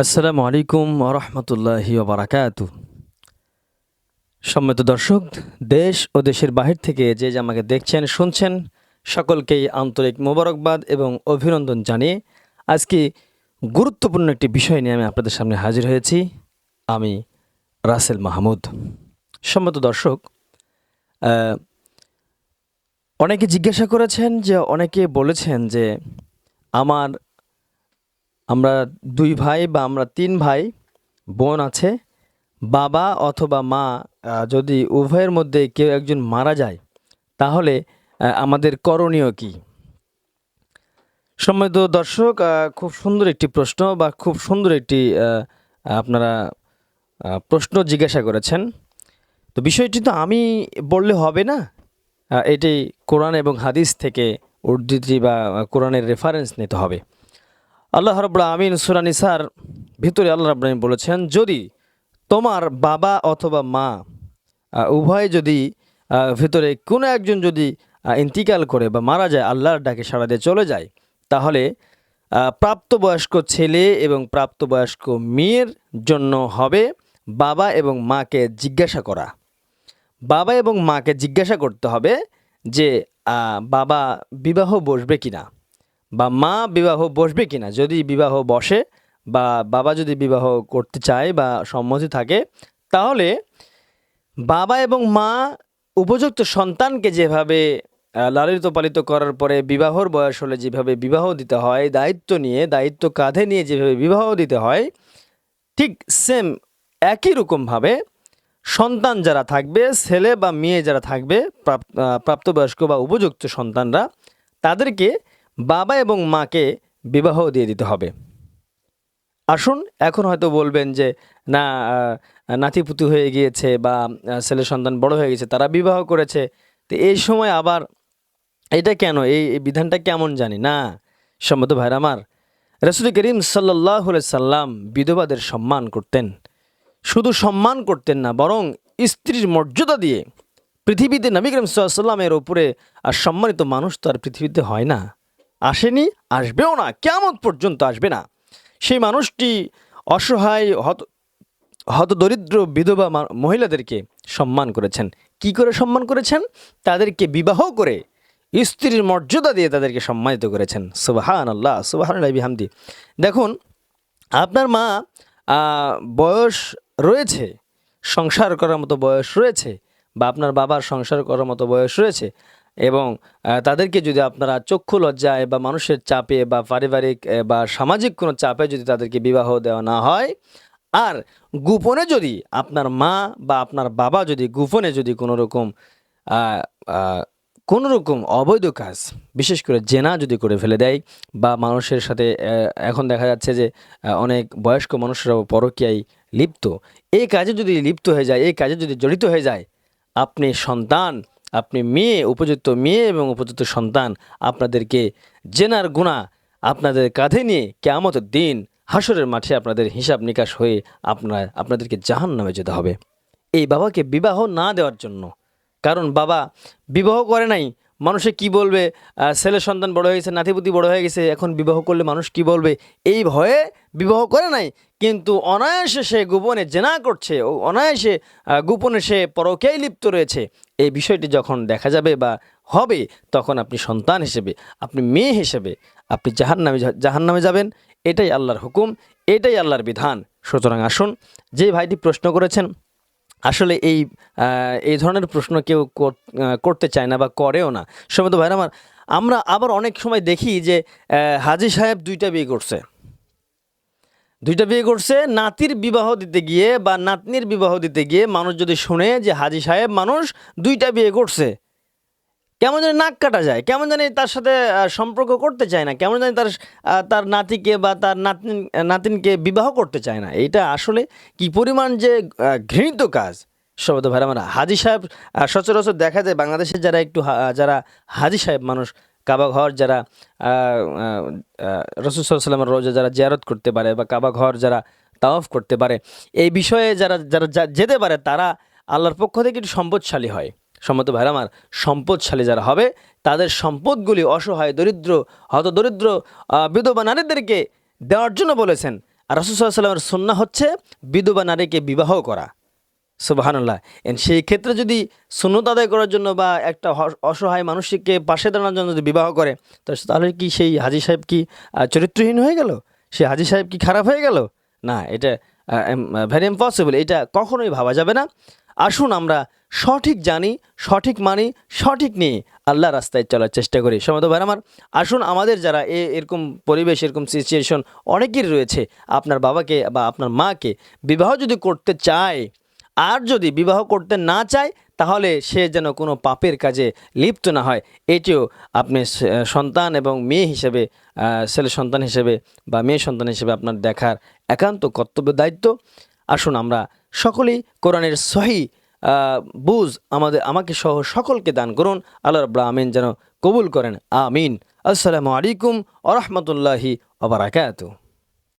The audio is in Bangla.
আসসালামু আলাইকুম রহমতুল্লাহি বারাকাতু। সম্মানিত দর্শক, দেশ ও দেশের বাহির থেকে যে যে আমাকে দেখছেন শুনছেন, সকলকেই আন্তরিক মোবারকবাদ এবং অভিনন্দন জানিয়ে আজকে গুরুত্বপূর্ণ একটি বিষয় নিয়ে আমি আপনাদের সামনে হাজির হয়েছি। আমি রাসেল মাহমুদ। সম্মানিত দর্শক, আহ, অনেকে জিজ্ঞাসা করেছেন, যে অনেকে বলেছেন যে আমার আমরা দুই ভাই বা আমরা তিন ভাই বোন আছে, বাবা অথবা মা যদি উভয়ের মধ্যে কেউ একজন মারা যায়, তাহলে আমাদের করণীয় কি? সম্মানিত দর্শক, খুব সুন্দর একটি প্রশ্ন বা খুব সুন্দর একটি আপনারা প্রশ্ন জিজ্ঞাসা করেছেন। তো বিষয়টি তো আমি বললে হবে না, এটি কোরআন এবং হাদিস থেকে উদ্ধৃতি বা কোরআনের রেফারেন্স নিতে হবে। আল্লাহ রাব্বুল আমিন সূরা নিসার ভিতরে আল্লাহ রাব্বুল আমিন বলেছেন, যদি তোমার বাবা অথবা মা উভয় যদি ভিতরে কোনো একজন যদি ইন্তিকাল করে বা মারা যায়, আল্লাহর ডাকে সাড়া দিয়ে চলে যায়, তাহলে প্রাপ্তবয়স্ক ছেলে এবং প্রাপ্তবয়স্ক মেয়ের জন্য হবে বাবা এবং মাকে জিজ্ঞাসা করা। বাবা এবং মাকে জিজ্ঞাসা করতে হবে যে বাবা বিবাহ বসবে কিনা বা মা বিবাহ বসবে কিনা। যদি বিবাহ বসে বা বাবা যদি বিবাহ করতে চায় বা সম্মতি থাকে, তাহলে বাবা এবং মা উপযুক্ত সন্তানকে যেভাবে লালিত পালিত করার পরে বিবাহর বয়স হলে যেভাবে বিবাহ দিতে হয়, দায়িত্ব কাঁধে নিয়ে যেভাবে বিবাহ দিতে হয়, ঠিক সেম একই রকমভাবে সন্তান যারা থাকবে, ছেলে বা মেয়ে যারা থাকবে, প্রাপ্তবয়স্ক বা উপযুক্ত সন্তানরা, তাদেরকে বাবা এবং মাকে বিবাহ দিয়ে দিতে হবে। আসুন, এখন হয়তো বলবেন যে না, নাতিপুতি হয়ে গিয়েছে বা ছেলে সন্তান বড় হয়ে গেছে, তারা বিবাহ করেছে, তো এই সময় আবার এটা কেন, এই বিধানটা কেমন জানি না। সম্মত ভাইরা আমার, রাসূল করিম সাল্লাল্লাহু আলাইহি সাল্লাম বিধবাদের সম্মান করতেন। শুধু সম্মান করতেন না, বরং স্ত্রীর মর্যাদা দিয়ে পৃথিবীতে নবী করিম সাল্লাল্লাহু আলাইহি সাল্লামের উপরে আর সম্মানিত মানুষ তো আর পৃথিবীতে হয় না, আসেনি, আসবেও না, কিয়ামত পর্যন্ত আসবে না। সেই মানুষটি অসহায় হতদরিদ্র বিধবা মহিলাদেরকে সম্মান করেছেন। কি করে সম্মান করেছেন? তাদেরকে বিবাহ করে স্ত্রীর মর্যাদা দিয়ে তাদেরকে সম্মানিত করেছেন। সুবহানাল্লাহ, সুবহানাল্লাহি বিহামদি। দেখুন, আপনার মা বয়স রয়েছে, সংসার করার মতো বয়স রয়েছে, বা আপনার বাবার সংসার করার মতো বয়স রয়েছে, এবং তাদেরকে যদি আপনারা চক্ষু লজ্জায় বা মানুষের চাপে বা পারিবারিক বা সামাজিক কোনো চাপে যদি তাদেরকে বিবাহ দেওয়া না হয়, আর গোপনে যদি আপনার মা বা আপনার বাবা যদি গোপনে যদি কোনো রকম অবৈধ কাজ, বিশেষ করে জেনা যদি করে ফেলে দেয়, বা মানুষের সাথে এখন দেখা যাচ্ছে যে অনেক বয়স্ক মানুষরাও পরকীয়ায় লিপ্ত, এই কাজে যদি লিপ্ত হয়ে যায়, এই কাজে যদি জড়িত হয়ে যায়, আপনি সন্তান, আপনি মেয়ে, উপযুক্ত মেয়ে এবং উপযুক্ত সন্তান, আপনাদেরকে জেনার গুনাহ আপনাদের কাঁধে নিয়ে কিয়ামতের দিন হাসরের মাঠে আপনাদের হিসাব নিকাশ হয়ে আপনাদেরকে জাহান্নামে যেতে হবে, এই বাবাকে বিবাহ না দেওয়ার জন্য। কারণ বাবা বিবাহ করে নাই, মানুষে কি বলবে, ছেলে সন্তান বড় হয়ে গেছে, নাতিপুতি বড় হয়ে গেছে, এখন বিবাহ করলে মানুষ কি বলবে, এই ভয়ে বিবাহ করে নাই, কিন্তু অনায়াসে সে গোপনে জেনা করছে, ও অনায়াসে গোপনে সে পরকীয়ায় লিপ্ত রয়েছে। এই বিষয়টি যখন দেখা যাবে বা হবে, তখন আপনি সন্তান হিসেবে, আপনি মেয়ে হিসেবে আপনি জাহান্নামে যাবেন। এটাই আল্লাহর হুকুম, এটাই আল্লাহর বিধান। সুতরাং আসুন, যে ভাইটি প্রশ্ন করেছেন, আসলে এই ধরনের প্রশ্ন কেউ করতে চায় না বা করেও না। সম্মানিত ভাইরা আমার, আমরা আবার অনেক সময় দেখি যে হাজী সাহেব দুইটা বিয়ে করছে, নাতির বিবাহ দিতে গিয়ে বা নাতনির বিবাহ দিতে গিয়ে মানুষ যদি শুনে যে হাজী সাহেব মানুষ দুইটা বিয়ে করছে, কেমন জানি নাক কাটা যায়, কেমন জানি তার সাথে সম্পর্ক করতে চায় না, কেমন জানি তার নাতিকে বা তার নাতিনকে বিবাহ করতে চায় না। এটা আসলে কি পরিমাণ যে ঘৃণিত কাজ। সবাই ভাই আমার, হাজী সাহেব সচরাচর দেখা যায় বাংলাদেশের যারা হাজী সাহেব মানুষ, কাবা ঘর যারা রাসূল সাল্লাল্লাহু আলাইহি ওয়াসাল্লামের রওজা যারা জিয়ারত করতে পারে বা কাবা ঘর যারা তাওয়াফ করতে পারে, এই বিষয়ে যারা যারা যেতে পারে, তারা আল্লাহর পক্ষ থেকে একটু সম্পদশালী হয়। সম্মত ভাইরা আমার, সম্পদশালী যারা হবে, তাদের সম্পদগুলি অসহায় হতদরিদ্র বিধবা নারীদেরকে দেওয়ার জন্য বলেছেন। আর রাসূল সাল্লাল্লাহু আলাইহি ওয়াসাল্লামের সুন্নাহ হচ্ছে বিধবা নারীকে বিবাহ করা। সুবহানাল্লাহ। সেই ক্ষেত্রে যদি সুন্নত আদায় করার জন্য বা একটা অসহায় মানুষকে পাশে দাঁড়ানোর জন্য যদি বিবাহ করে, তো তাহলে কি সেই হাজী সাহেব কি চরিত্রহীন হয়ে গেল? সেই হাজী সাহেব কি খারাপ হয়ে গেল? না, এটা ভেরি ইম্পসিবল। এটা কখনোই ভাবা যাবে না। আসুন আমরা সঠিক জানি, সঠিক মানি, সঠিক নিয়ে আল্লাহ রাস্তায় চলার চেষ্টা করি। সমত ভাই আমার, আসুন আমাদের যারা এরকম পরিবেশ, এরকম সিচুয়েশন অনেকেরই রয়েছে, আপনার বাবাকে বা আপনার মাকে বিবাহ যদি করতে চায়, আর যদি বিবাহ করতে না চায়, তাহলে সে যেন কোনো পাপের কাজে লিপ্ত না হয়। এটিও আপনি সন্তান এবং মেয়ে হিসেবে, ছেলে সন্তান হিসেবে বা মেয়ে সন্তান হিসেবে আপনার দেখার একান্ত কর্তব্য, দায়িত্ব। আসুন আমরা সকলেই কোরআনের সহি বুঝ আমাকে সহ সকলকে দান করুন। আল্লাহ রাব্বুল আমিন যেন কবুল করেন। আমিন। আসসালামু আলাইকুম ওয়া রাহমাতুল্লাহি ওয়া বারাকাতুহু।